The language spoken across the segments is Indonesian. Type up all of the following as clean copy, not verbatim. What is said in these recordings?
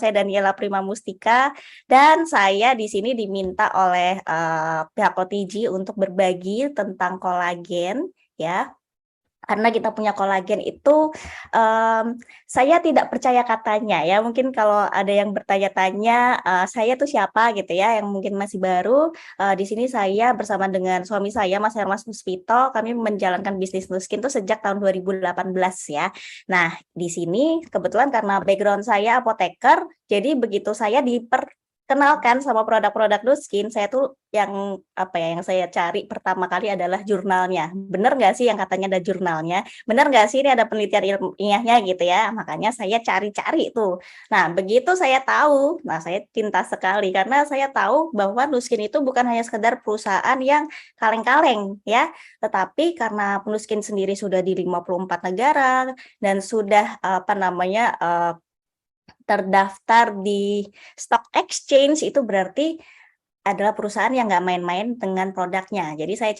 saya Daniela Prima Mustika dan saya di sini diminta oleh pihak OTG untuk berbagi tentang kolagen ya. Karena kita punya kolagen itu, saya tidak percaya katanya ya. Mungkin kalau ada yang bertanya-tanya, saya tuh siapa gitu ya, yang mungkin masih baru. Di sini saya bersama dengan suami saya, Mas Hermas Puspito, kami menjalankan bisnis Nuskin tuh sejak tahun 2018 ya. Nah, di sini kebetulan karena background saya apoteker, jadi begitu saya diperkenalkan sama produk-produk Nuskin, saya tuh yang yang saya cari pertama kali adalah jurnalnya. Bener nggak sih yang katanya ada jurnalnya? Bener nggak sih ini ada penelitian ilmiahnya gitu ya? Makanya saya cari-cari tuh. Nah, begitu saya tahu, nah saya cinta sekali karena saya tahu bahwa Nuskin itu bukan hanya sekedar perusahaan yang kaleng-kaleng ya, tetapi karena Nuskin sendiri sudah di 54 negara dan sudah terdaftar di stock exchange, itu berarti adalah perusahaan yang nggak main-main dengan produknya. Jadi saya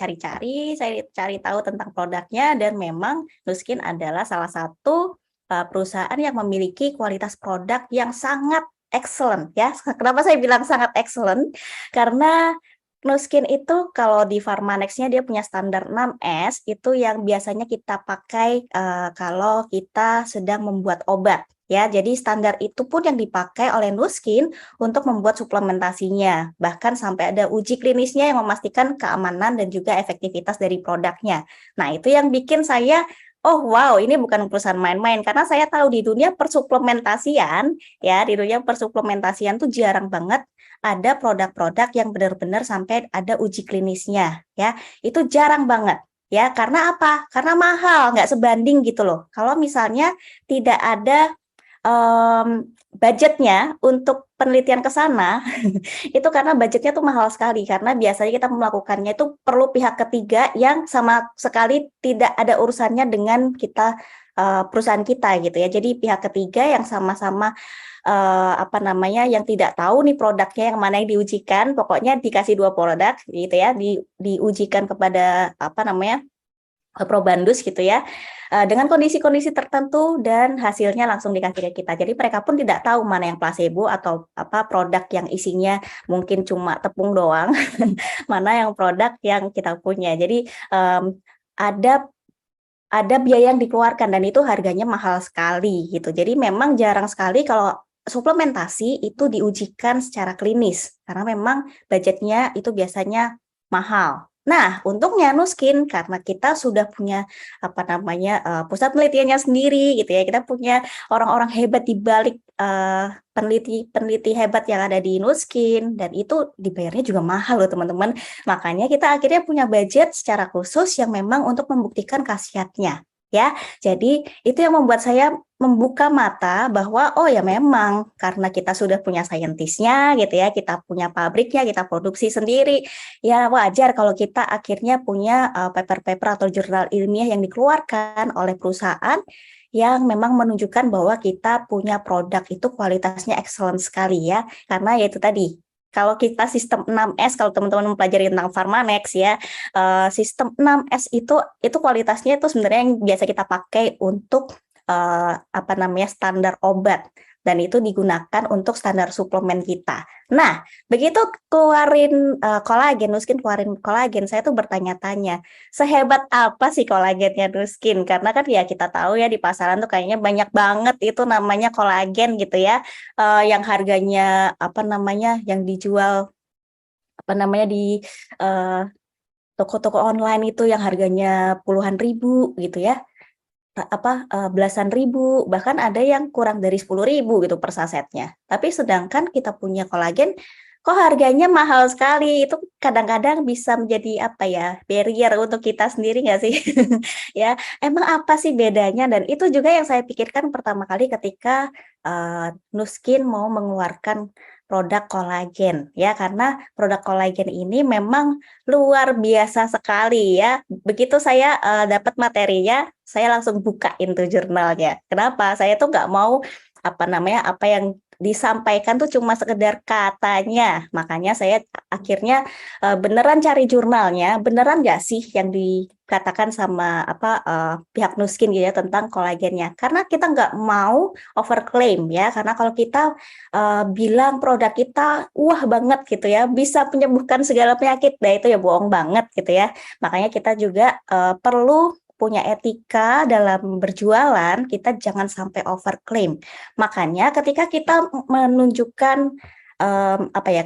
cari tahu tentang produknya dan memang Nuskin adalah salah satu perusahaan yang memiliki kualitas produk yang sangat excellent ya. Kenapa saya bilang sangat excellent? Karena Nuskin itu kalau di Pharmanex-nya dia punya standar 6S itu yang biasanya kita pakai kalau kita sedang membuat obat ya. Jadi standar itu pun yang dipakai oleh Nuskin untuk membuat suplementasinya. Bahkan sampai ada uji klinisnya yang memastikan keamanan dan juga efektivitas dari produknya. Nah, itu yang bikin saya, oh wow, ini bukan perusahaan main-main. Karena saya tahu di dunia persuplementasian, ya, di dunia persuplementasian tuh jarang banget ada produk-produk yang benar-benar sampai ada uji klinisnya, ya. Itu jarang banget. Ya, karena apa? Karena mahal, nggak sebanding gitu loh. Kalau misalnya tidak ada budgetnya untuk penelitian ke sana, itu karena budgetnya tuh mahal sekali, karena biasanya kita melakukannya itu perlu pihak ketiga yang sama sekali tidak ada urusannya dengan kita, perusahaan kita gitu ya. Jadi pihak ketiga yang sama-sama yang tidak tahu nih produknya yang mana yang diujikan, pokoknya dikasih 2 produk gitu ya, diujikan kepada probandus gitu ya, dengan kondisi-kondisi tertentu dan hasilnya langsung dikasih ke kita. Jadi mereka pun tidak tahu mana yang placebo atau produk yang isinya mungkin cuma tepung doang, mana yang produk yang kita punya. Jadi, ada biaya yang dikeluarkan dan itu harganya mahal sekali gitu. Jadi memang jarang sekali kalau suplementasi itu diujikan secara klinis, karena memang budgetnya itu biasanya mahal. Nah, untungnya Nuskin karena kita sudah punya pusat penelitiannya sendiri gitu ya. Kita punya orang-orang hebat di balik peneliti-peneliti hebat yang ada di Nuskin dan itu dibayarnya juga mahal loh teman-teman. Makanya kita akhirnya punya budget secara khusus yang memang untuk membuktikan khasiatnya ya. Jadi itu yang membuat saya membuka mata bahwa oh ya memang karena kita sudah punya saintisnya gitu ya, kita punya pabriknya, kita produksi sendiri, ya wajar kalau kita akhirnya punya paper-paper atau jurnal ilmiah yang dikeluarkan oleh perusahaan yang memang menunjukkan bahwa kita punya produk itu kualitasnya excellent sekali ya. Karena yaitu tadi, kalau kita sistem 6S, kalau teman-teman mempelajari tentang Pharmanex ya, sistem 6S itu kualitasnya itu sebenarnya yang biasa kita pakai untuk standar obat dan itu digunakan untuk standar suplemen kita. Nah, begitu keluarin kolagen, Nuskin keluarin kolagen, saya tuh bertanya-tanya, sehebat apa sih kolagennya Nuskin? Karena kan ya kita tahu ya di pasaran tuh kayaknya banyak banget itu namanya kolagen gitu ya, yang harganya yang dijual di uh, toko-toko online itu yang harganya puluhan ribu gitu ya, belasan ribu, bahkan ada yang kurang dari 10.000 gitu per sasetnya. Tapi sedangkan kita punya kolagen, kok harganya mahal sekali, itu kadang-kadang bisa menjadi barrier untuk kita sendiri nggak sih? Ya, emang apa sih bedanya? Dan itu juga yang saya pikirkan pertama kali ketika Nuskin mau mengeluarkan produk kolagen ya, karena produk kolagen ini memang luar biasa sekali ya. Begitu saya dapat materinya, saya langsung bukain tuh jurnalnya. Kenapa? Saya tuh nggak mau apa yang disampaikan tuh cuma sekedar katanya. Makanya saya akhirnya beneran cari jurnalnya, beneran nggak sih yang dikatakan sama pihak Nuskin gitu ya tentang kolagennya. Karena kita nggak mau overclaim ya, karena kalau kita bilang produk kita wah banget gitu ya, bisa menyembuhkan segala penyakit, nah itu ya bohong banget gitu ya. Makanya kita juga perlu punya etika dalam berjualan, kita jangan sampai overclaim. Makanya ketika kita menunjukkan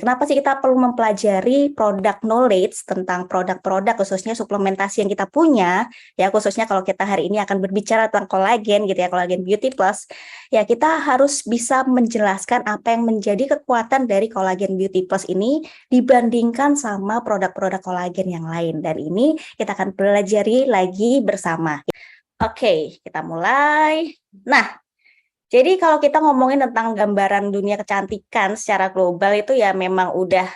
kenapa sih kita perlu mempelajari produk knowledge tentang produk-produk khususnya suplementasi yang kita punya, ya khususnya kalau kita hari ini akan berbicara tentang kolagen gitu ya, kolagen beauty plus, ya kita harus bisa menjelaskan apa yang menjadi kekuatan dari kolagen beauty plus ini dibandingkan sama produk-produk kolagen yang lain. Dan ini kita akan pelajari lagi bersama. Oke, kita mulai. Nah, jadi kalau kita ngomongin tentang gambaran dunia kecantikan secara global itu ya memang udah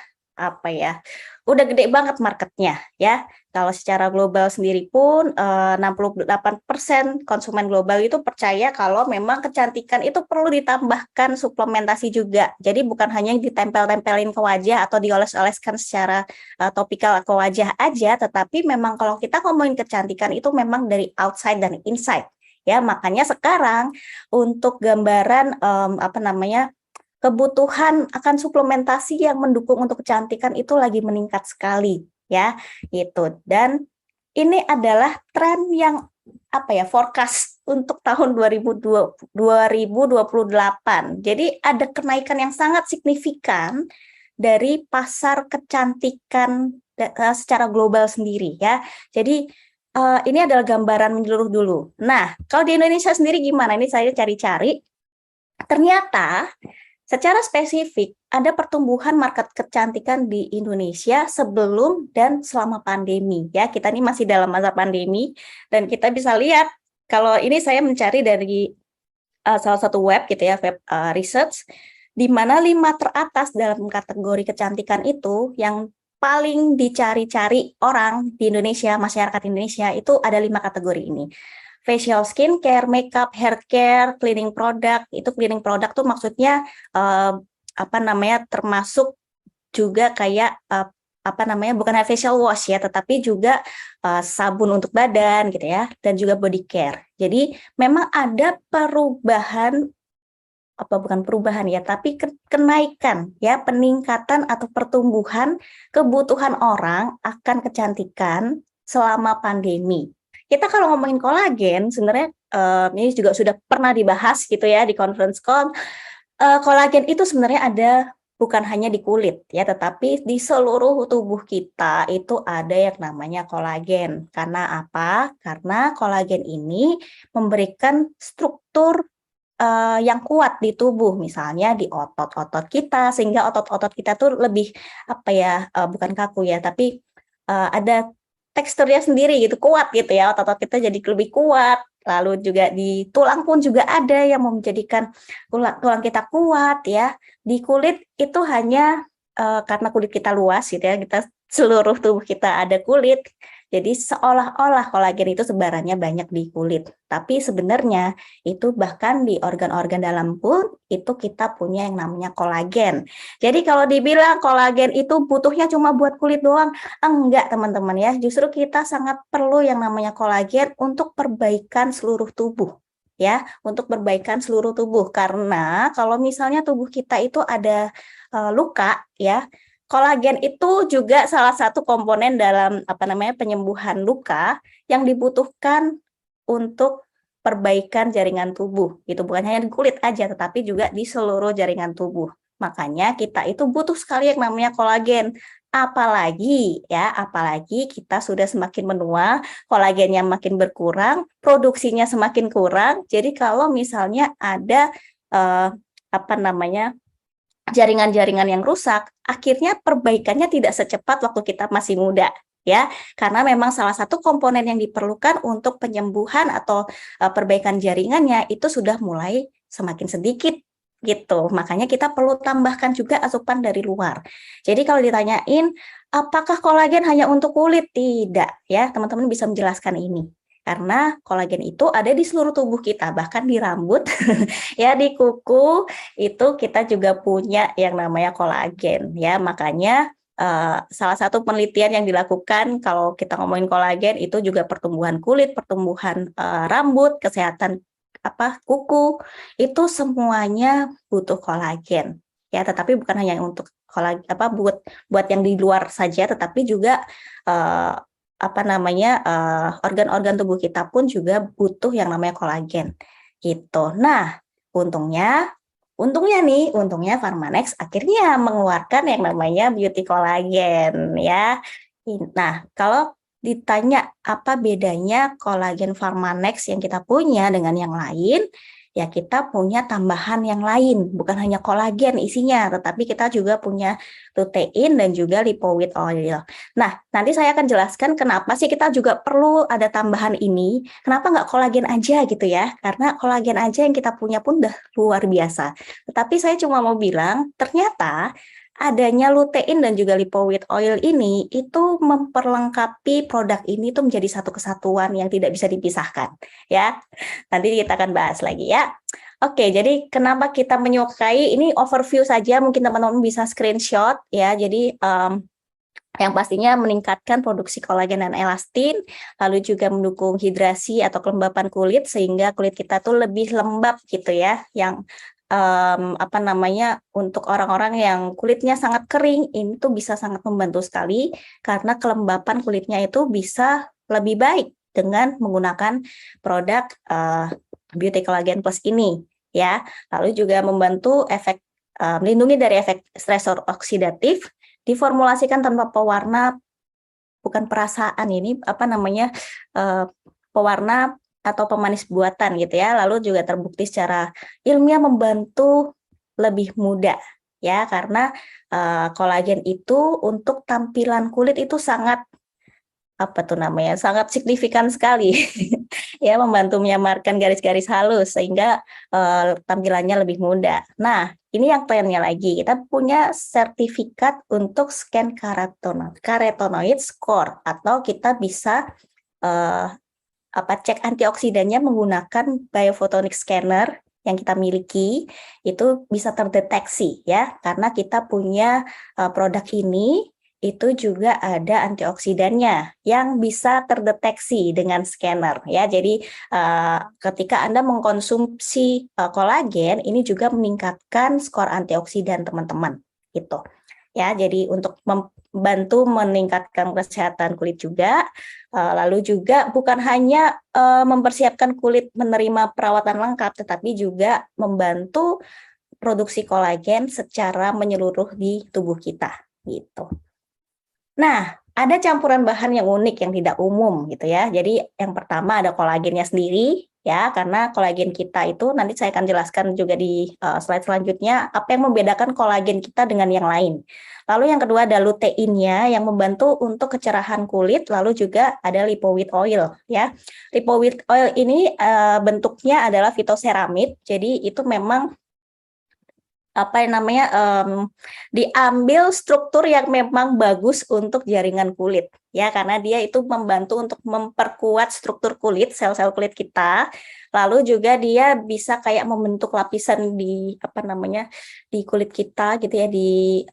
udah gede banget marketnya ya. Kalau secara global sendiri pun 68% konsumen global itu percaya kalau memang kecantikan itu perlu ditambahkan suplementasi juga. Jadi bukan hanya ditempel-tempelin ke wajah atau dioles-oleskan secara topikal ke wajah aja, tetapi memang kalau kita ngomongin kecantikan itu memang dari outside dan inside. Ya, makanya sekarang untuk gambaran kebutuhan akan suplementasi yang mendukung untuk kecantikan itu lagi meningkat sekali ya, gitu. Dan ini adalah tren yang forecast untuk tahun 2028. Jadi ada kenaikan yang sangat signifikan dari pasar kecantikan secara global sendiri ya. Jadi ini adalah gambaran menyeluruh dulu. Nah, kalau di Indonesia sendiri gimana? Ini saya cari-cari. Ternyata secara spesifik ada pertumbuhan market kecantikan di Indonesia sebelum dan selama pandemi. Ya, kita ini masih dalam masa pandemi dan kita bisa lihat kalau ini saya mencari dari salah satu web gitu ya, web research, di mana 5 teratas dalam kategori kecantikan itu yang paling dicari-cari orang di Indonesia, masyarakat Indonesia itu ada 5 kategori ini. Facial skincare, makeup, hair care, cleaning product. Itu cleaning product tuh maksudnya termasuk juga kayak bukan facial wash ya, tetapi juga sabun untuk badan gitu ya, dan juga body care. Jadi memang ada perubahan bukan perubahan ya, tapi kenaikan ya, peningkatan atau pertumbuhan kebutuhan orang akan kecantikan selama pandemi. Kita kalau ngomongin kolagen, sebenarnya ini juga sudah pernah dibahas gitu ya di conference call. Kolagen itu sebenarnya ada bukan hanya di kulit ya, tetapi di seluruh tubuh kita itu ada yang namanya kolagen. Karena apa? Karena kolagen ini memberikan struktur yang kuat di tubuh, misalnya di otot-otot kita, sehingga otot-otot kita tuh lebih bukan kaku ya, tapi ada teksturnya sendiri gitu, kuat gitu ya, otot-otot kita jadi lebih kuat. Lalu juga di tulang pun juga ada yang menjadikan tulang kita kuat ya. Di kulit itu hanya karena kulit kita luas gitu ya, kita seluruh tubuh kita ada kulit. Jadi seolah-olah kolagen itu sebarannya banyak di kulit. Tapi sebenarnya itu bahkan di organ-organ dalam pun itu kita punya yang namanya kolagen. Jadi kalau dibilang kolagen itu butuhnya cuma buat kulit doang, enggak teman-teman ya. Justru kita sangat perlu yang namanya kolagen untuk perbaikan seluruh tubuh. Ya, untuk perbaikan seluruh tubuh. Karena kalau misalnya tubuh kita itu ada luka ya, kolagen itu juga salah satu komponen dalam penyembuhan luka yang dibutuhkan untuk perbaikan jaringan tubuh. Itu bukan hanya di kulit aja, tetapi juga di seluruh jaringan tubuh. Makanya kita itu butuh sekali yang namanya kolagen. Apalagi kita sudah semakin menua, kolagennya makin berkurang, produksinya semakin kurang. Jadi kalau misalnya ada jaringan-jaringan yang rusak, akhirnya perbaikannya tidak secepat waktu kita masih muda ya, karena memang salah satu komponen yang diperlukan untuk penyembuhan atau perbaikan jaringannya itu sudah mulai semakin sedikit gitu. Makanya kita perlu tambahkan juga asupan dari luar. Jadi kalau ditanyain apakah kolagen hanya untuk kulit? Tidak ya, teman-teman bisa menjelaskan ini. Karena kolagen itu ada di seluruh tubuh kita, bahkan di rambut, ya di kuku itu kita juga punya yang namanya kolagen ya. Makanya salah satu penelitian yang dilakukan kalau kita ngomongin kolagen itu juga pertumbuhan kulit, pertumbuhan rambut, kesehatan kuku, itu semuanya butuh kolagen. Ya, tetapi bukan hanya untuk kolagen buat yang di luar saja, tetapi juga organ-organ tubuh kita pun juga butuh yang namanya kolagen gitu. Nah, untungnya Pharmanex akhirnya mengeluarkan yang namanya beauty kolagen ya. Nah, kalau ditanya apa bedanya kolagen Pharmanex yang kita punya dengan yang lain, ya kita punya tambahan yang lain, bukan hanya kolagen isinya, tetapi kita juga punya lutein dan juga lipoid oil. Nah, nanti saya akan jelaskan kenapa sih kita juga perlu ada tambahan ini, kenapa nggak kolagen aja gitu ya, karena kolagen aja yang kita punya pun udah luar biasa. Tetapi saya cuma mau bilang, ternyata adanya lutein dan juga lipoid oil ini itu memperlengkapi produk ini tuh menjadi satu kesatuan yang tidak bisa dipisahkan ya. Nanti kita akan bahas lagi ya. Oke, jadi kenapa kita menyukai ini overview saja, mungkin teman-teman bisa screenshot ya. Jadi yang pastinya meningkatkan produksi kolagen dan elastin, lalu juga mendukung hidrasi atau kelembapan kulit sehingga kulit kita tuh lebih lembab gitu ya. Yang untuk orang-orang yang kulitnya sangat kering, ini tuh bisa sangat membantu sekali karena kelembapan kulitnya itu bisa lebih baik dengan menggunakan produk Beauty Collagen Plus ini ya. Lalu juga membantu melindungi dari efek stresor oksidatif, diformulasikan tanpa pewarna, bukan perasaan, ini pewarna atau pemanis buatan gitu ya. Lalu juga terbukti secara ilmiah membantu lebih muda ya, karena kolagen itu untuk tampilan kulit itu sangat sangat signifikan sekali ya, membantu menyamarkan garis-garis halus sehingga tampilannya lebih muda. Nah, ini yang kerennya lagi, kita punya sertifikat untuk scan carotenoid score, atau kita bisa cek antioksidannya menggunakan biophotonic scanner yang kita miliki, itu bisa terdeteksi ya, karena kita punya produk ini itu juga ada antioksidannya yang bisa terdeteksi dengan scanner ya. Jadi ketika Anda mengkonsumsi kolagen, ini juga meningkatkan skor antioksidan teman-teman gitu ya. Jadi untuk membantu meningkatkan kesehatan kulit juga, lalu juga bukan hanya mempersiapkan kulit menerima perawatan lengkap, tetapi juga membantu produksi kolagen secara menyeluruh di tubuh kita gitu. Nah, ada campuran bahan yang unik yang tidak umum gitu ya. Jadi yang pertama ada kolagennya sendiri ya, karena kolagen kita itu nanti saya akan jelaskan juga di slide selanjutnya apa yang membedakan kolagen kita dengan yang lain. Lalu yang kedua ada luteinnya yang membantu untuk kecerahan kulit, lalu juga ada lipoid oil ya. Lipoid oil ini bentuknya adalah fitoseramid, jadi itu memang diambil struktur yang memang bagus untuk jaringan kulit ya, karena dia itu membantu untuk memperkuat struktur kulit, sel-sel kulit kita. Lalu juga dia bisa kayak membentuk lapisan di di kulit kita gitu ya, di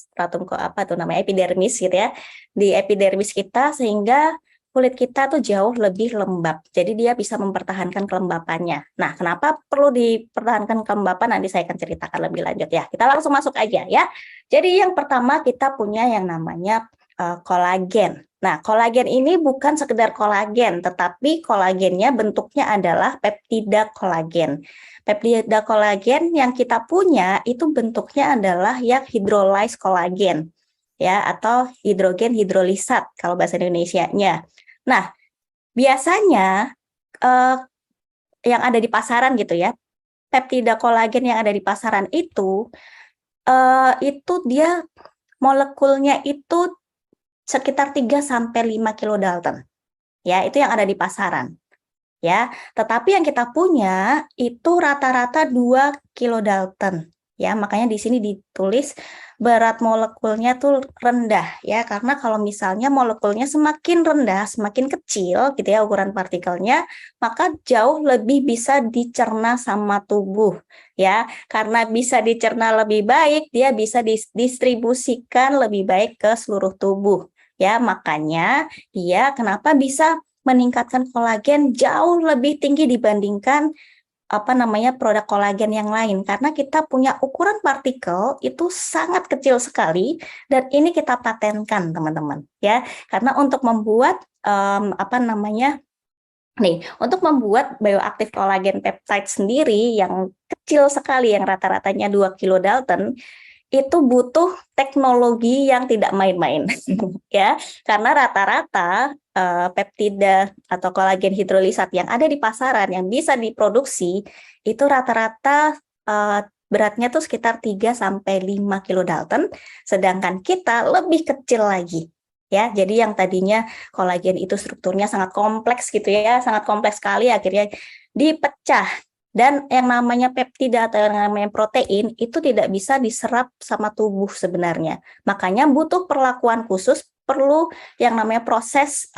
stratum epidermis gitu ya, di epidermis kita, sehingga kulit kita tuh jauh lebih lembab. Jadi dia bisa mempertahankan kelembapannya. Nah, kenapa perlu dipertahankan kelembapan? Nanti saya akan ceritakan lebih lanjut ya. Kita langsung masuk aja ya. Jadi yang pertama kita punya yang namanya kolagen. Nah, kolagen ini bukan sekedar kolagen, tetapi kolagennya bentuknya adalah peptida kolagen. Peptida kolagen yang kita punya itu bentuknya adalah yang hydrolyzed kolagen ya, atau hidrogen hidrolisat kalau bahasa Indonesianya. Nah, biasanya yang ada di pasaran gitu ya, peptida kolagen yang ada di pasaran itu dia molekulnya itu sekitar 3-5 kilodalton. Ya, itu yang ada di pasaran. Ya, tetapi yang kita punya itu rata-rata 2 kilodalton. Ya, makanya di sini ditulis berat molekulnya tuh rendah ya, karena kalau misalnya molekulnya semakin rendah, semakin kecil gitu ya ukuran partikelnya, maka jauh lebih bisa dicerna sama tubuh ya. Karena bisa dicerna lebih baik, dia bisa didistribusikan lebih baik ke seluruh tubuh ya. Makanya dia kenapa bisa meningkatkan kolagen jauh lebih tinggi dibandingkan produk kolagen yang lain, karena kita punya ukuran partikel itu sangat kecil sekali dan ini kita patenkan teman-teman ya, karena untuk membuat untuk membuat bioaktif kolagen peptide sendiri yang kecil sekali, yang rata-ratanya 2 kilodalton, itu butuh teknologi yang tidak main-main ya, karena rata-rata peptida atau kolagen hidrolisat yang ada di pasaran yang bisa diproduksi itu rata-rata beratnya tuh sekitar 3 sampai 5 kilodalton, sedangkan kita lebih kecil lagi. Ya, jadi yang tadinya kolagen itu strukturnya sangat kompleks gitu ya, sangat kompleks sekali, akhirnya dipecah. Dan yang namanya peptida atau yang namanya protein itu tidak bisa diserap sama tubuh sebenarnya. Makanya butuh perlakuan khusus, perlu yang namanya proses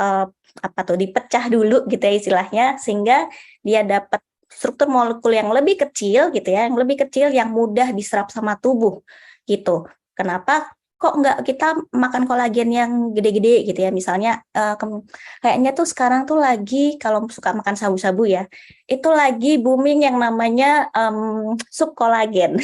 dipecah dulu gitu ya istilahnya, sehingga dia dapat struktur molekul yang lebih kecil gitu ya, yang lebih kecil yang mudah diserap sama tubuh gitu. Kenapa kok nggak kita makan kolagen yang gede-gede gitu ya, misalnya kayaknya tuh sekarang tuh lagi kalau suka makan sabu-sabu ya, itu lagi booming yang namanya sup kolagen.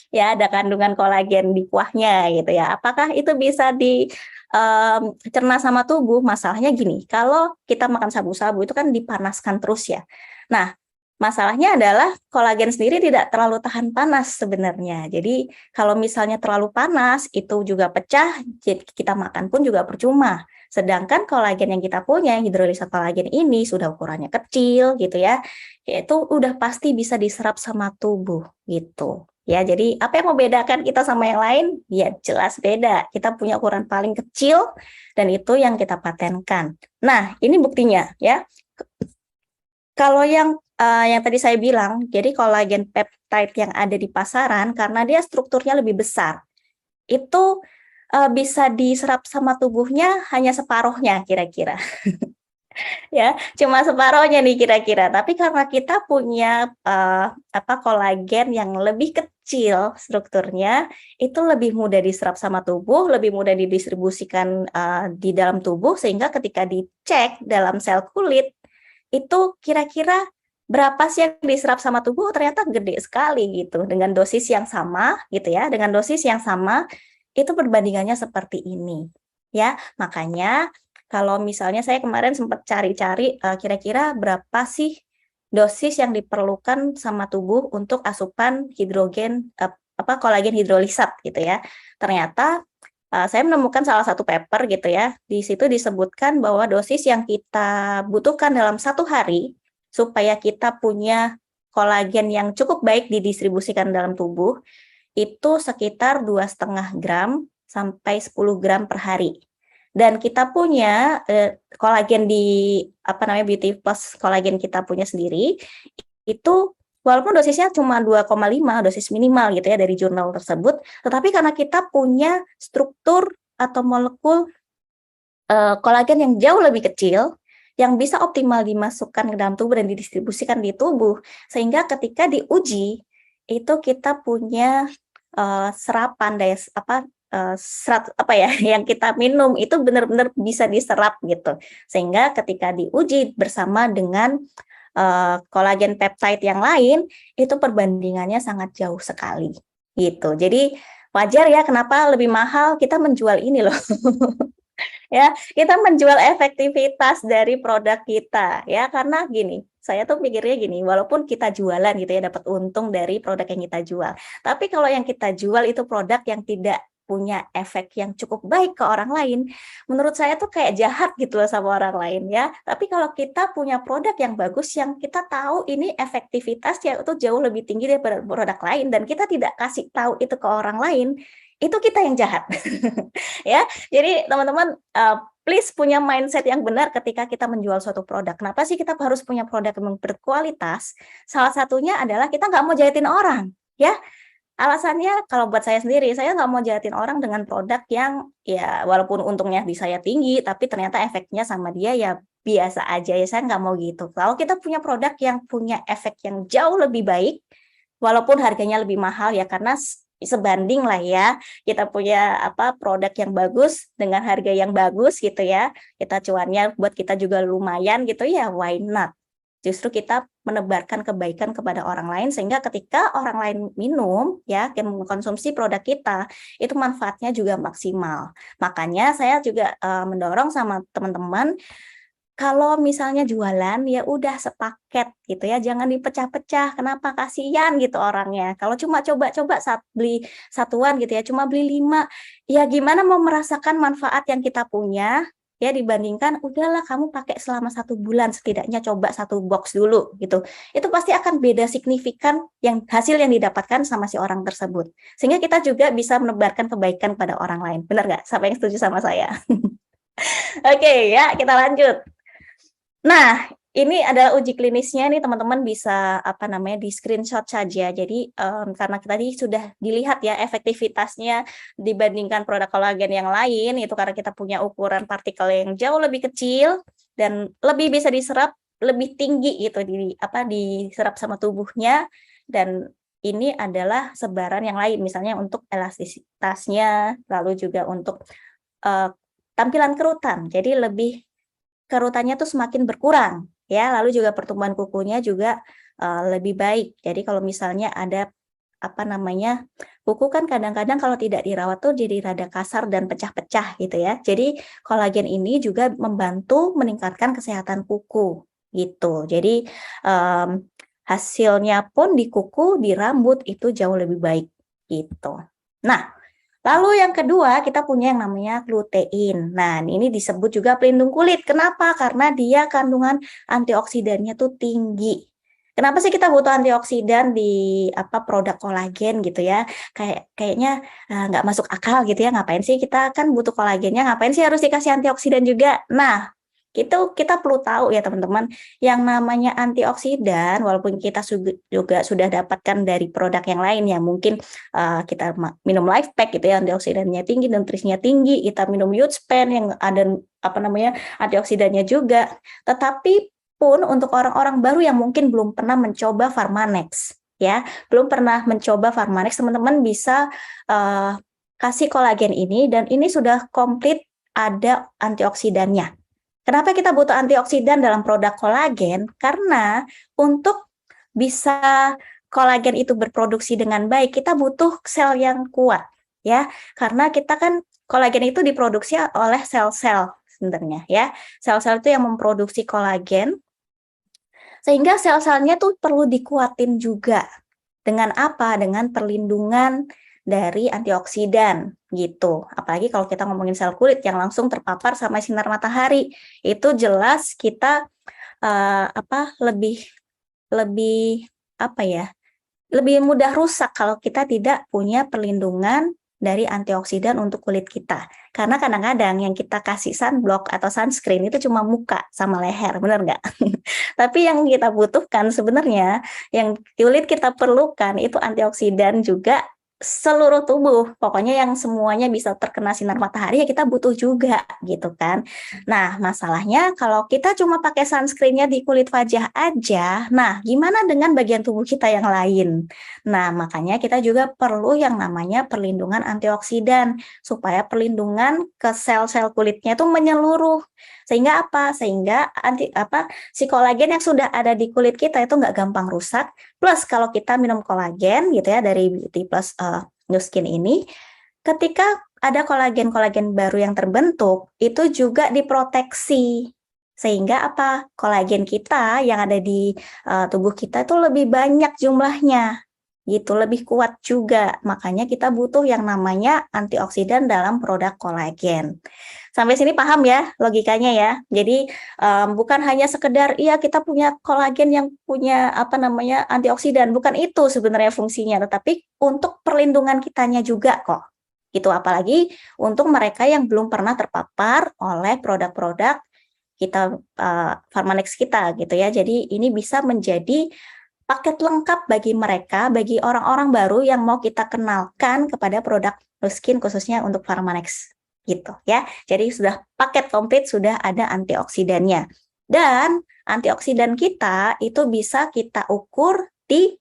Ya, ada kandungan kolagen di kuahnya gitu ya. Apakah itu bisa dicerna sama tubuh? Masalahnya gini, kalau kita makan sabu-sabu itu kan dipanaskan terus ya. Nah, masalahnya adalah kolagen sendiri tidak terlalu tahan panas sebenarnya. Jadi kalau misalnya terlalu panas itu juga pecah, jadi kita makan pun juga percuma. Sedangkan kolagen yang kita punya, hidrolisat kolagen ini sudah ukurannya kecil gitu ya, itu udah pasti bisa diserap sama tubuh gitu. Ya, jadi apa yang membedakan kita sama yang lain? Ya jelas beda. Kita punya ukuran paling kecil dan itu yang kita patenkan. Nah, ini buktinya ya. Kalau yang tadi saya bilang, jadi kolagen peptide yang ada di pasaran karena dia strukturnya lebih besar, itu bisa diserap sama tubuhnya hanya separuhnya kira-kira. Ya, cuma separuhnya nih kira-kira. Tapi karena kita punya kolagen yang lebih kecil strukturnya, itu lebih mudah diserap sama tubuh, lebih mudah didistribusikan di dalam tubuh sehingga ketika dicek dalam sel kulit itu kira-kira berapa sih yang diserap sama tubuh, ternyata gede sekali gitu dengan dosis yang sama gitu ya, dengan dosis yang sama itu perbandingannya seperti ini ya. Makanya kalau misalnya saya kemarin sempat cari-cari kira-kira berapa sih dosis yang diperlukan sama tubuh untuk asupan kolagen hidrolisat gitu ya. Ternyata saya menemukan salah satu paper gitu ya, di situ disebutkan bahwa dosis yang kita butuhkan dalam 1 hari supaya kita punya kolagen yang cukup baik didistribusikan dalam tubuh, itu sekitar 2,5 gram sampai 10 gram per hari. Dan kita punya kolagen di Beauty Plus kolagen kita punya sendiri, itu walaupun dosisnya cuma 2,5 dosis minimal gitu ya dari jurnal tersebut, tetapi karena kita punya struktur atau molekul kolagen yang jauh lebih kecil, yang bisa optimal dimasukkan ke dalam tubuh dan didistribusikan di tubuh, sehingga ketika diuji, itu kita punya serapan serat yang kita minum itu benar-benar bisa diserap gitu. Sehingga ketika diuji bersama dengan kolagen peptide yang lain, itu perbandingannya sangat jauh sekali gitu. Jadi wajar ya kenapa lebih mahal kita menjual ini loh. Ya, kita menjual efektivitas dari produk kita ya, karena gini, saya tuh pikirnya gini, walaupun kita jualan gitu ya dapat untung dari produk yang kita jual. Tapi kalau yang kita jual itu produk yang tidak punya efek yang cukup baik ke orang lain, menurut saya tuh kayak jahat gitu loh sama orang lain ya. Tapi kalau kita punya produk yang bagus yang kita tahu ini efektivitasnya itu jauh lebih tinggi daripada produk lain dan kita tidak kasih tahu itu ke orang lain, itu kita yang jahat. Ya, jadi teman-teman please punya mindset yang benar ketika kita menjual suatu produk. Kenapa sih kita harus punya produk yang berkualitas? Salah satunya adalah kita nggak mau jahatin orang, ya. Alasannya kalau buat saya sendiri, saya nggak mau jahatin orang dengan produk yang ya walaupun untungnya di saya tinggi, tapi ternyata efeknya sama dia ya biasa aja ya, saya nggak mau gitu. Kalau kita punya produk yang punya efek yang jauh lebih baik, walaupun harganya lebih mahal ya karena sebanding lah ya, kita punya produk yang bagus dengan harga yang bagus gitu ya, kita cuannya buat kita juga lumayan gitu ya, why not? Justru kita menebarkan kebaikan kepada orang lain sehingga ketika orang lain minum ya yang mengkonsumsi produk kita itu manfaatnya juga maksimal. Makanya saya juga mendorong sama teman-teman kalau misalnya jualan ya udah sepaket gitu ya, jangan dipecah-pecah. Kenapa? Kasihan gitu orangnya. Kalau cuma coba-coba saat beli satuan gitu ya, cuma beli 5, ya gimana mau merasakan manfaat yang kita punya ya dibandingkan udahlah kamu pakai selama 1 bulan setidaknya coba 1 box dulu gitu. Itu pasti akan beda signifikan yang hasil yang didapatkan sama si orang tersebut. Sehingga kita juga bisa menebarkan kebaikan pada orang lain. Benar nggak? Siapa yang setuju sama saya? Oke ya, kita lanjut. Nah, ini adalah uji klinisnya nih teman-teman bisa di-screenshot saja. Jadi, karena tadi sudah dilihat ya efektivitasnya dibandingkan produk kolagen yang lain, itu karena kita punya ukuran partikel yang jauh lebih kecil dan lebih bisa diserap, lebih tinggi gitu diserap sama tubuhnya dan ini adalah sebaran yang lain, misalnya untuk elastisitasnya, lalu juga untuk, eee, tampilan kerutan. Jadi lebih kerutannya tuh semakin berkurang, ya, lalu juga pertumbuhan kukunya juga, lebih baik. Jadi kalau misalnya ada, kuku kan kadang-kadang kalau tidak dirawat tuh jadi rada kasar dan pecah-pecah gitu ya. Jadi kolagen ini juga membantu meningkatkan kesehatan kuku, gitu. Jadi, mmm, hasilnya pun di kuku, di rambut itu jauh lebih baik, gitu. Nah, lalu yang kedua, kita punya yang namanya lutein. Nah, ini disebut juga pelindung kulit. Kenapa? Karena dia kandungan antioksidannya tuh tinggi. Kenapa sih kita butuh antioksidan di produk kolagen gitu ya? Kayaknya nggak masuk akal gitu ya. Ngapain sih kita kan butuh kolagennya? Ngapain sih harus dikasih antioksidan juga? Nah, itu kita perlu tahu ya teman-teman, yang namanya antioksidan walaupun kita juga sudah dapatkan dari produk yang lain yang mungkin kita minum Life Pack gitu ya, antioksidannya tinggi, nutrisinya tinggi, kita minum Youthspan yang ada antioksidannya juga. Tetapi pun untuk orang-orang baru yang mungkin belum pernah mencoba Pharmanex ya, belum pernah mencoba Pharmanex, teman-teman bisa kasih kolagen ini dan ini sudah komplit ada antioksidannya. Kenapa kita butuh antioksidan dalam produk kolagen? Karena untuk bisa kolagen itu berproduksi dengan baik, kita butuh sel yang kuat, ya. Karena kita kan kolagen itu diproduksi oleh sel-sel sebenarnya, ya. Sel-sel itu yang memproduksi kolagen, sehingga sel-selnya tuh perlu dikuatin juga. Dengan apa? Dengan perlindungan dari antioksidan gitu. Apalagi kalau kita ngomongin sel kulit yang langsung terpapar sama sinar matahari, itu jelas kita lebih lebih apa ya? Lebih mudah rusak kalau kita tidak punya perlindungan dari antioksidan untuk kulit kita. Karena kadang-kadang yang kita kasih sunblock atau sunscreen itu cuma muka sama leher, benar nggak? Tapi yang kita butuhkan sebenarnya, yang kulit kita perlukan itu antioksidan juga seluruh tubuh. Pokoknya yang semuanya bisa terkena sinar matahari ya kita butuh juga gitu kan. Nah, masalahnya kalau kita cuma pakai sunscreen-nya di kulit wajah aja, nah gimana dengan bagian tubuh kita yang lain? Nah, makanya kita juga perlu yang namanya perlindungan antioksidan supaya perlindungan ke sel-sel kulitnya itu menyeluruh. Sehingga apa? Sehingga si kolagen yang sudah ada di kulit kita itu nggak gampang rusak. Plus kalau kita minum kolagen gitu ya dari Beauty Plus New Skin ini, ketika ada kolagen-kolagen baru yang terbentuk, itu juga diproteksi. Sehingga apa? Kolagen kita yang ada di tubuh kita itu lebih banyak jumlahnya. Gitu, lebih kuat juga. Makanya kita butuh yang namanya antioksidan dalam produk kolagen. Sampai sini paham ya logikanya ya. Jadi bukan hanya sekedar iya kita punya kolagen yang punya antioksidan, bukan itu sebenarnya fungsinya, tetapi untuk perlindungan kitanya juga kok. Gitu apalagi untuk mereka yang belum pernah terpapar oleh produk-produk kita Pharmanex kita gitu ya. Jadi ini bisa menjadi paket lengkap bagi mereka, bagi orang-orang baru yang mau kita kenalkan kepada produk Nuskin khususnya untuk Pharmanex gitu ya. Jadi sudah paket komplit, sudah ada antioksidannya. Dan antioksidan kita itu bisa kita ukur di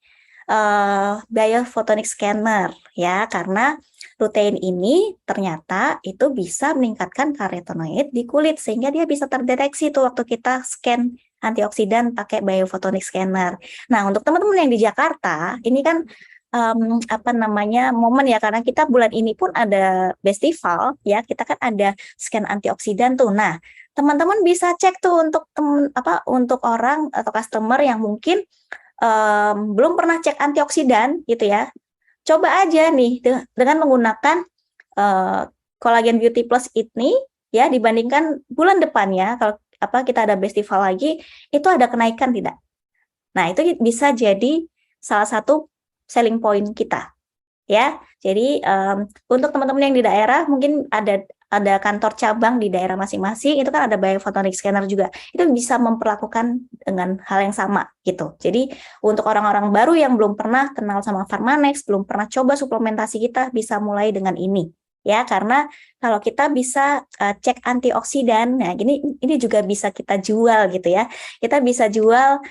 biophotonic scanner ya, karena lutein ini ternyata itu bisa meningkatkan karotenoid di kulit sehingga dia bisa terdeteksi tuh waktu kita scan antioksidan pakai biophotonic scanner. Nah, untuk teman-teman yang di Jakarta, ini kan apa namanya momen ya, karena kita bulan ini pun ada festival ya, kita kan ada scan antioksidan tuh. Nah, teman-teman bisa cek tuh untuk orang atau customer yang mungkin belum pernah cek antioksidan gitu ya. Coba aja nih dengan menggunakan Collagen Beauty Plus ini ya, dibandingkan bulan depannya kalau kita ada festival lagi, itu ada kenaikan tidak? Nah, itu bisa jadi salah satu selling point kita ya. Jadi untuk teman-teman yang di daerah mungkin ada kantor cabang di daerah masing-masing, itu kan ada biophotonic scanner juga. Itu bisa memperlakukan dengan hal yang sama gitu. Jadi untuk orang-orang baru yang belum pernah kenal sama Pharmanex, belum pernah coba suplementasi kita, bisa mulai dengan ini. Ya, karena kalau kita bisa cek antioksidan, nah ini juga bisa kita jual gitu ya. Kita bisa jual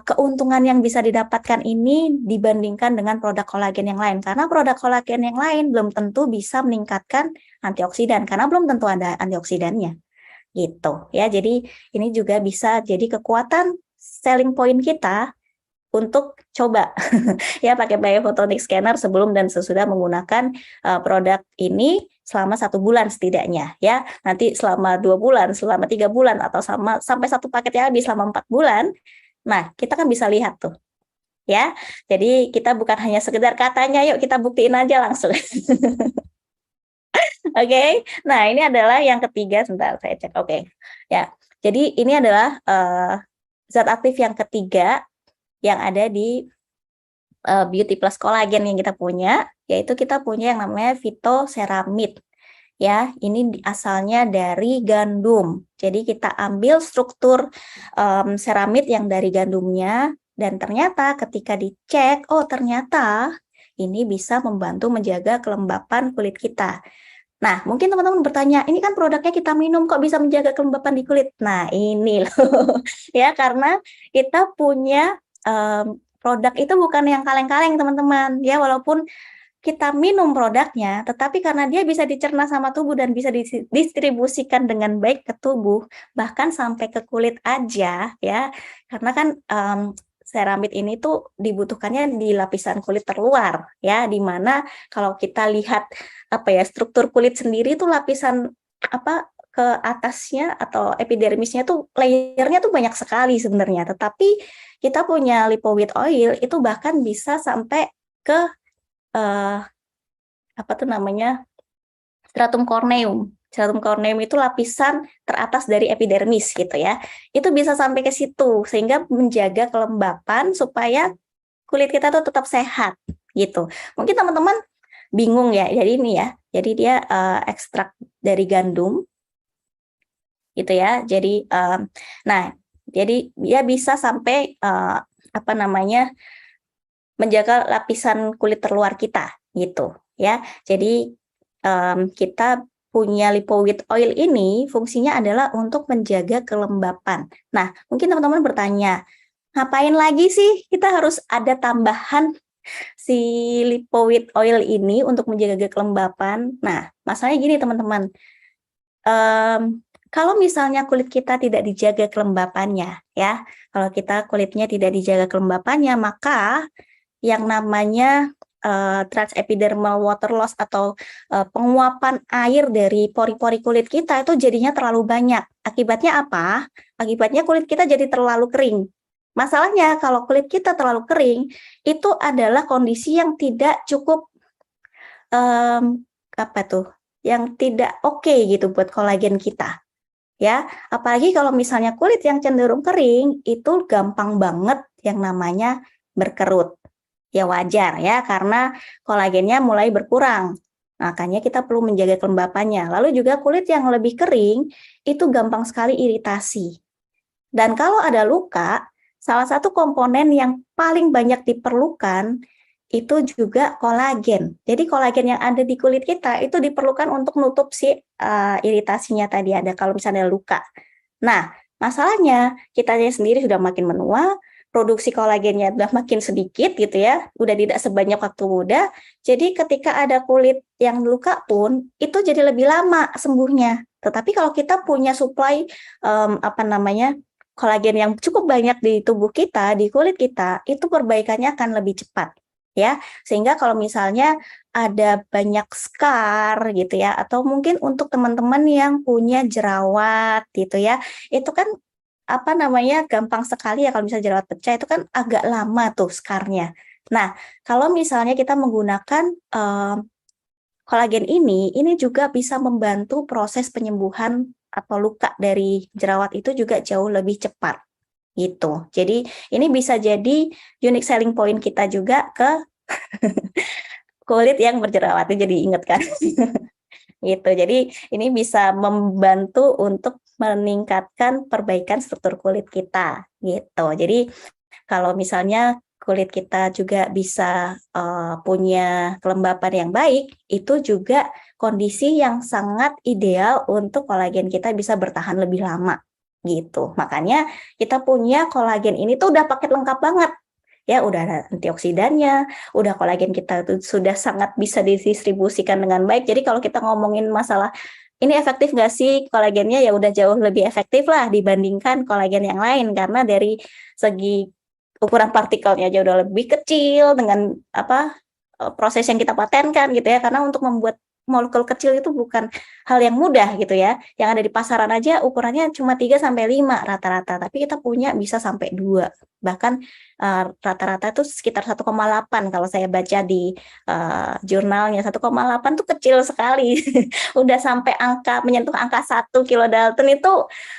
keuntungan yang bisa didapatkan ini dibandingkan dengan produk kolagen yang lain. Karena produk kolagen yang lain belum tentu bisa meningkatkan antioksidan, karena belum tentu ada antioksidannya. Gitu ya. Jadi ini juga bisa jadi kekuatan selling point kita untuk coba ya pakai biophotonic scanner sebelum dan sesudah menggunakan produk ini selama 1 bulan setidaknya ya. Nanti selama 2 bulan, selama 3 bulan, atau sampai satu paketnya habis selama 4 bulan. Nah, kita kan bisa lihat tuh ya. Jadi kita bukan hanya sekedar katanya, yuk kita buktiin aja langsung. Oke. Nah, ini adalah yang ketiga, sebentar saya cek. Oke. Ya. Jadi ini adalah zat aktif yang ketiga yang ada di Beauty Plus Collagen yang kita punya, yaitu kita punya yang namanya phytoceramide. Ya, ini asalnya dari gandum. Jadi kita ambil struktur seramid yang dari gandumnya, dan ternyata ketika dicek, oh ternyata ini bisa membantu menjaga kelembapan kulit kita. Nah, mungkin teman-teman bertanya, ini kan produknya kita minum kok bisa menjaga kelembapan di kulit? Nah, ini loh ya, karena kita punya produk itu bukan yang kaleng-kaleng teman-teman ya, walaupun kita minum produknya, tetapi karena dia bisa dicerna sama tubuh dan bisa didistribusikan dengan baik ke tubuh, bahkan sampai ke kulit aja ya, karena kan seramid ini tuh dibutuhkannya di lapisan kulit terluar ya, di mana kalau kita lihat struktur kulit sendiri tuh lapisan ke atasnya atau epidermisnya tuh layernya tuh banyak sekali sebenarnya, tetapi kita punya lipowit oil itu bahkan bisa sampai ke stratum corneum. Stratum corneum itu lapisan teratas dari epidermis gitu ya. Itu bisa sampai ke situ sehingga menjaga kelembapan supaya kulit kita tuh tetap sehat gitu. Mungkin teman-teman bingung ya. Jadi ini ya. Jadi dia ekstrak dari gandum gitu ya. Jadi jadi dia bisa sampai menjaga lapisan kulit terluar kita gitu ya. Jadi kita punya lipowit oil ini fungsinya adalah untuk menjaga kelembapan. Nah, mungkin teman-teman bertanya, ngapain lagi sih kita harus ada tambahan si lipowit oil ini untuk menjaga kelembapan? Nah, masalahnya gini teman-teman, kalau misalnya kulit kita tidak dijaga kelembapannya, ya, kalau kita kulitnya tidak dijaga kelembapannya, maka yang namanya transepidermal water loss atau penguapan air dari pori-pori kulit kita itu jadinya terlalu banyak. Akibatnya apa? Akibatnya kulit kita jadi terlalu kering. Masalahnya kalau kulit kita terlalu kering, itu adalah kondisi yang tidak cukup yang tidak oke gitu buat kolagen kita. Ya, apalagi kalau misalnya kulit yang cenderung kering itu gampang banget yang namanya berkerut. Ya wajar ya, karena kolagennya mulai berkurang. Makanya kita perlu menjaga kelembapannya. Lalu juga kulit yang lebih kering itu gampang sekali iritasi. Dan kalau ada luka, salah satu komponen yang paling banyak diperlukan itu juga kolagen. Jadi kolagen yang ada di kulit kita itu diperlukan untuk nutup si iritasinya tadi ada kalau misalnya luka. Nah, masalahnya kitanya sendiri sudah makin menua, produksi kolagennya udah makin sedikit gitu ya, udah tidak sebanyak waktu muda. Jadi ketika ada kulit yang luka pun itu jadi lebih lama sembuhnya. Tetapi kalau kita punya supply kolagen yang cukup banyak di tubuh kita, di kulit kita, itu perbaikannya akan lebih cepat ya. Sehingga kalau misalnya ada banyak scar gitu ya, atau mungkin untuk teman-teman yang punya jerawat gitu ya, itu kan gampang sekali ya kalau misalnya jerawat pecah itu kan agak lama tuh scarnya. Nah, kalau misalnya kita menggunakan kolagen ini juga bisa membantu proses penyembuhan atau luka dari jerawat itu juga jauh lebih cepat gitu. Jadi ini bisa jadi unique selling point kita juga ke kulit yang berjerawat. Jadi ingat kan? Gitu. Jadi ini bisa membantu untuk meningkatkan perbaikan struktur kulit kita gitu. Jadi kalau misalnya kulit kita juga bisa punya kelembapan yang baik, itu juga kondisi yang sangat ideal untuk kolagen kita bisa bertahan lebih lama gitu. Makanya kita punya kolagen ini tuh udah paket lengkap banget. Ya, udah ada antioksidannya, udah kolagen kita tuh sudah sangat bisa didistribusikan dengan baik. Jadi kalau kita ngomongin masalah ini efektif nggak sih kolagennya, ya udah jauh lebih efektif lah dibandingkan kolagen yang lain karena dari segi ukuran partikelnya aja udah lebih kecil dengan proses yang kita patenkan gitu ya. Karena untuk membuat molekul kecil itu bukan hal yang mudah gitu ya. Yang ada di pasaran aja ukurannya cuma 3 sampai 5 rata-rata, tapi kita punya bisa sampai 2. Bahkan rata-rata itu sekitar 1,8 kalau saya baca di jurnalnya. 1,8 tuh kecil sekali. Udah sampai menyentuh angka 1 kilodalton itu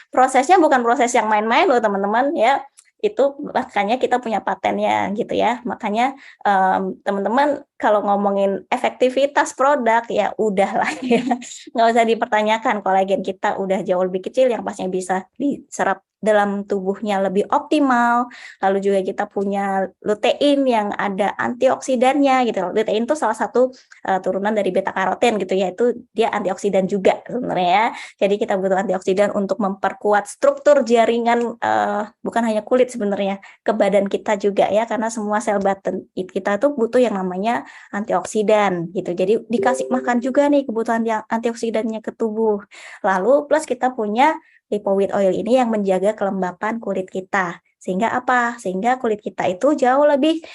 prosesnya bukan proses yang main-main loh teman-teman ya. Itu makanya kita punya patennya gitu ya. Makanya teman-teman kalau ngomongin efektivitas produk ya udahlah ya, nggak usah dipertanyakan, kolagen kita udah jauh lebih kecil yang pastinya bisa diserap dalam tubuhnya lebih optimal. Lalu juga kita punya lutein yang ada antioksidannya gitu. Lutein itu salah satu turunan dari beta karoten gitu ya, itu dia antioksidan juga sebenarnya ya. Jadi kita butuh antioksidan untuk memperkuat struktur jaringan bukan hanya kulit sebenarnya, ke badan kita juga ya, karena semua sel badan kita tuh butuh yang namanya antioksidan gitu. Jadi dikasih makan juga nih kebutuhan yang antioksidannya ke tubuh. Lalu plus kita punya lipoid oil ini yang menjaga kelembapan kulit kita. Sehingga apa? Sehingga kulit kita itu jauh lebih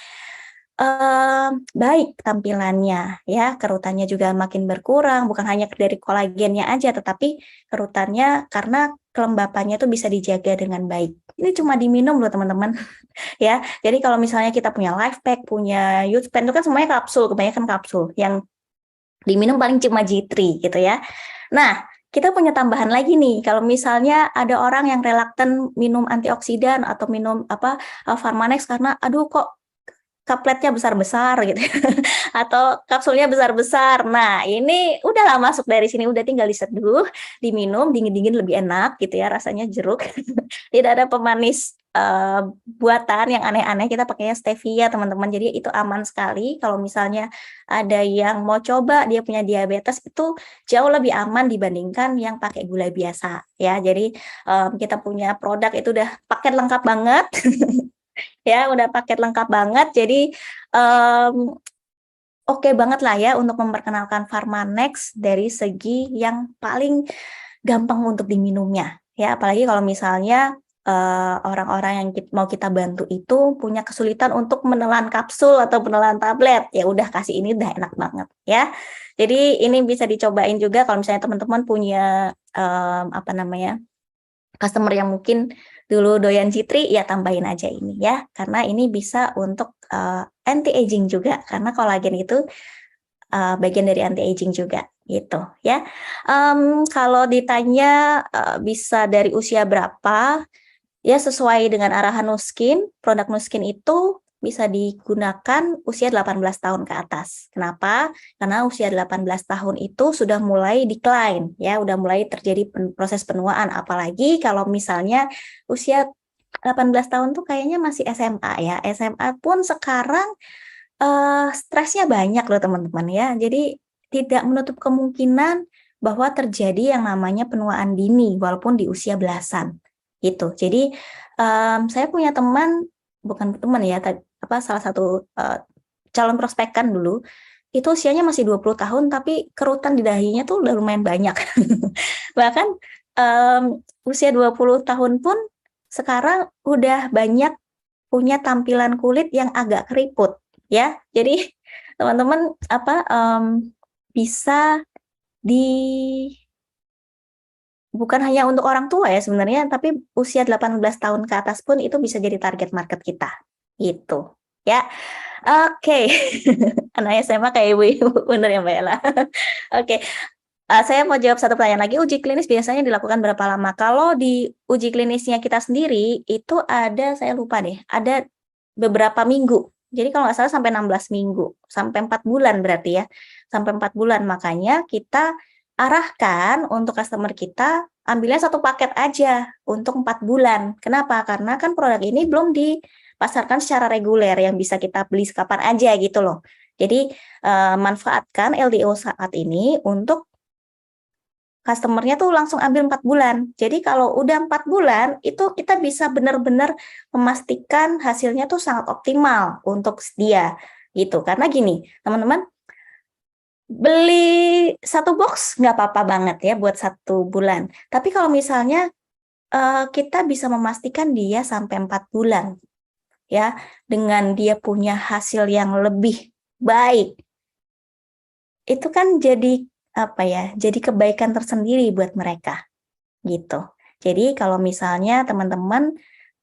baik tampilannya ya, kerutannya juga makin berkurang, bukan hanya dari kolagennya aja, tetapi kerutannya karena kelembapannya itu bisa dijaga dengan baik. Ini cuma diminum loh teman-teman ya. Jadi kalau misalnya kita punya life pack, punya youth pen itu kan semuanya kapsul, kebanyakan kapsul. Yang diminum paling cuma G3 gitu ya. Nah, kita punya tambahan lagi nih. Kalau misalnya ada orang yang reluctant minum antioksidan atau minum Pharmanex karena aduh kok kapletnya besar-besar gitu atau kapsulnya besar-besar. Nah, ini udahlah masuk dari sini, udah tinggal diseduh, diminum, dingin-dingin lebih enak gitu ya, rasanya jeruk. Tidak ada pemanis buatan yang aneh-aneh, kita pakainya stevia teman-teman. Jadi itu aman sekali. Kalau misalnya ada yang mau coba dia punya diabetes, itu jauh lebih aman dibandingkan yang pakai gula biasa ya. Jadi kita punya produk itu udah paket lengkap banget. Ya, udah paket lengkap banget. Jadi oke banget lah ya untuk memperkenalkan Pharmanex dari segi yang paling gampang untuk diminumnya. Ya, apalagi kalau misalnya orang-orang yang mau kita bantu itu punya kesulitan untuk menelan kapsul atau menelan tablet, ya udah kasih ini udah enak banget ya. Jadi ini bisa dicobain juga kalau misalnya teman-teman punya customer yang mungkin dulu doyan G3 ya tambahin aja ini ya, karena ini bisa untuk anti aging juga, karena kolagen itu bagian dari anti aging juga gitu ya. Kalau ditanya bisa dari usia berapa, ya sesuai dengan arahan Nuskin, produk Nuskin itu bisa digunakan usia 18 tahun ke atas. Kenapa? Karena usia 18 tahun itu sudah mulai decline, ya, udah mulai terjadi proses penuaan. Apalagi kalau misalnya usia 18 tahun tuh kayaknya masih SMA ya. SMA pun sekarang stresnya banyak loh teman-teman ya. Jadi tidak menutup kemungkinan bahwa terjadi yang namanya penuaan dini walaupun di usia belasan gitu. Jadi saya punya teman, bukan teman ya, salah satu calon prospekan dulu, itu usianya masih 20 tahun tapi kerutan di dahinya tuh udah lumayan banyak. Bahkan usia 20 tahun pun sekarang udah banyak punya tampilan kulit yang agak keriput ya. Jadi teman-teman bisa di bukan hanya untuk orang tua ya sebenarnya, tapi usia 18 tahun ke atas pun itu bisa jadi target market kita. Gitu. Ya. Oke. Anak SMA kayak ibu-ibu bener ya Mbak Ella. Oke. Saya mau jawab satu pertanyaan lagi, uji klinis biasanya dilakukan berapa lama? Kalau di uji klinisnya kita sendiri, itu ada, saya lupa deh, ada beberapa minggu. Jadi kalau nggak salah sampai 16 minggu, sampai 4 bulan berarti ya, sampai 4 bulan. Makanya kita arahkan untuk customer kita, ambilnya satu paket aja untuk 4 bulan. Kenapa? Karena kan produk ini belum dipasarkan secara reguler, yang bisa kita beli kapan aja gitu loh. Jadi manfaatkan LDO saat ini untuk customer-nya tuh langsung ambil 4 bulan. Jadi kalau udah 4 bulan, itu kita bisa benar-benar memastikan hasilnya tuh sangat optimal untuk dia, gitu. Karena gini, teman-teman, beli satu box nggak apa-apa banget ya buat 1 bulan. Tapi kalau misalnya kita bisa memastikan dia sampai 4 bulan, ya, dengan dia punya hasil yang lebih baik, itu kan jadi jadi kebaikan tersendiri buat mereka gitu. Jadi kalau misalnya teman-teman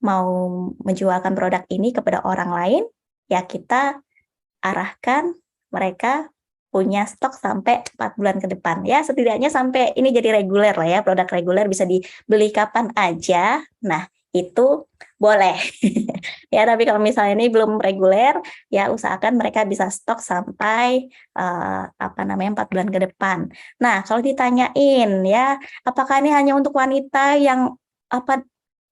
mau menjualkan produk ini kepada orang lain, ya kita arahkan mereka punya stok sampai 4 bulan ke depan ya, setidaknya sampai ini jadi reguler lah ya, produk reguler bisa dibeli kapan aja. Nah, itu boleh. Ya, tapi kalau misalnya ini belum reguler, ya usahakan mereka bisa stok sampai 4 bulan ke depan. Nah, kalau ditanyain ya, apakah ini hanya untuk wanita yang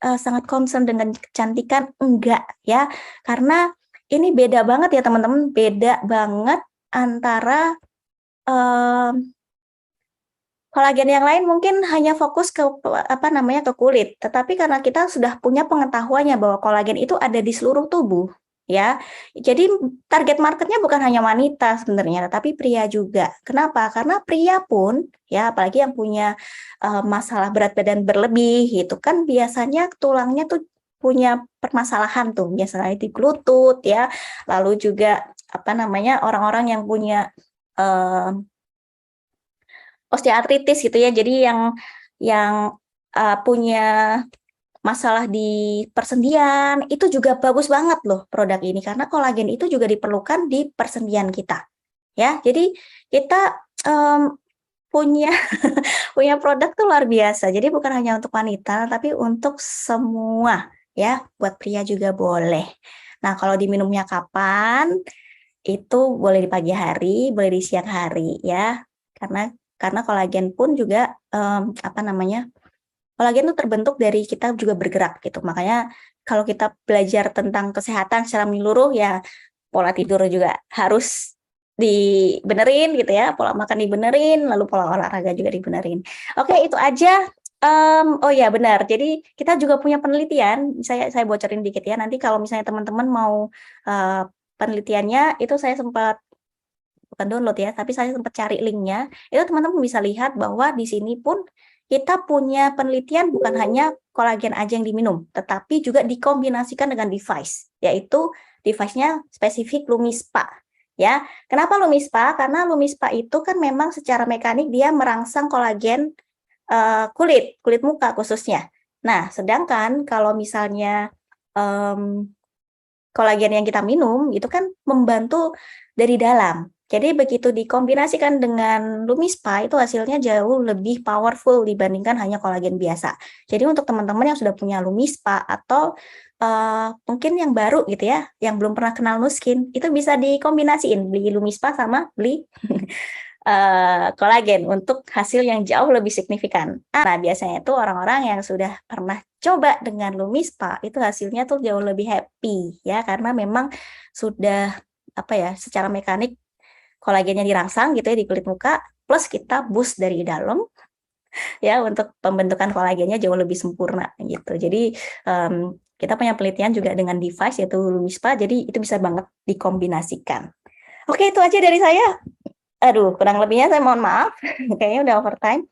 sangat concern dengan kecantikan? Enggak ya, karena ini beda banget ya teman-teman, beda banget antara kolagen yang lain mungkin hanya fokus ke ke kulit, tetapi karena kita sudah punya pengetahuannya bahwa kolagen itu ada di seluruh tubuh, ya. Jadi target marketnya bukan hanya wanita sebenarnya, tetapi pria juga. Kenapa? Karena pria pun, ya apalagi yang punya masalah berat badan berlebih, itu kan biasanya tulangnya tuh punya permasalahan tuh, biasanya di lutut, ya. Lalu juga orang-orang yang punya osteoartritis gitu ya, jadi yang punya masalah di persendian, itu juga bagus banget loh produk ini, karena kolagen itu juga diperlukan di persendian kita, ya. Jadi kita punya punya produk tuh luar biasa, jadi bukan hanya untuk wanita, tapi untuk semua, ya, buat pria juga boleh. Nah, kalau diminumnya kapan, itu boleh di pagi hari, boleh di siang hari, ya, karena kolagen pun juga kolagen itu terbentuk dari kita juga bergerak gitu. Makanya kalau kita belajar tentang kesehatan secara menyeluruh ya, pola tidur juga harus dibenerin gitu ya, pola makan dibenerin, lalu pola olahraga juga dibenerin. Oke, itu aja. Oh ya benar. Jadi kita juga punya penelitian. Saya bocorin dikit ya. Nanti kalau misalnya teman-teman mau penelitiannya, itu saya sempat bukan download ya, tapi saya sempat cari linknya. Itu teman-teman bisa lihat bahwa di sini pun kita punya penelitian bukan hanya kolagen aja yang diminum, tetapi juga dikombinasikan dengan device, yaitu device-nya spesifik Lumispa. Ya, kenapa Lumispa? Karena Lumispa itu kan memang secara mekanik dia merangsang kolagen kulit muka khususnya. Nah, sedangkan kalau misalnya kolagen yang kita minum itu kan membantu dari dalam. Jadi begitu dikombinasikan dengan Lumispa itu hasilnya jauh lebih powerful dibandingkan hanya kolagen biasa. Jadi untuk teman-teman yang sudah punya Lumispa atau mungkin yang baru gitu ya, yang belum pernah kenal Nu Skin, itu bisa dikombinasiin, beli Lumispa sama beli kolagen untuk hasil yang jauh lebih signifikan. Nah, biasanya itu orang-orang yang sudah pernah coba dengan Lumispa itu hasilnya tuh jauh lebih happy ya, karena memang sudah apa ya, secara mekanik kolagennya dirangsang gitu ya di kulit muka, plus kita boost dari dalam ya untuk pembentukan kolagennya jauh lebih sempurna gitu. Jadi kita punya penelitian juga dengan device yaitu Lumispa, jadi itu bisa banget dikombinasikan. Oke, itu aja dari saya. Aduh, kurang lebihnya saya mohon maaf, kayaknya udah overtime.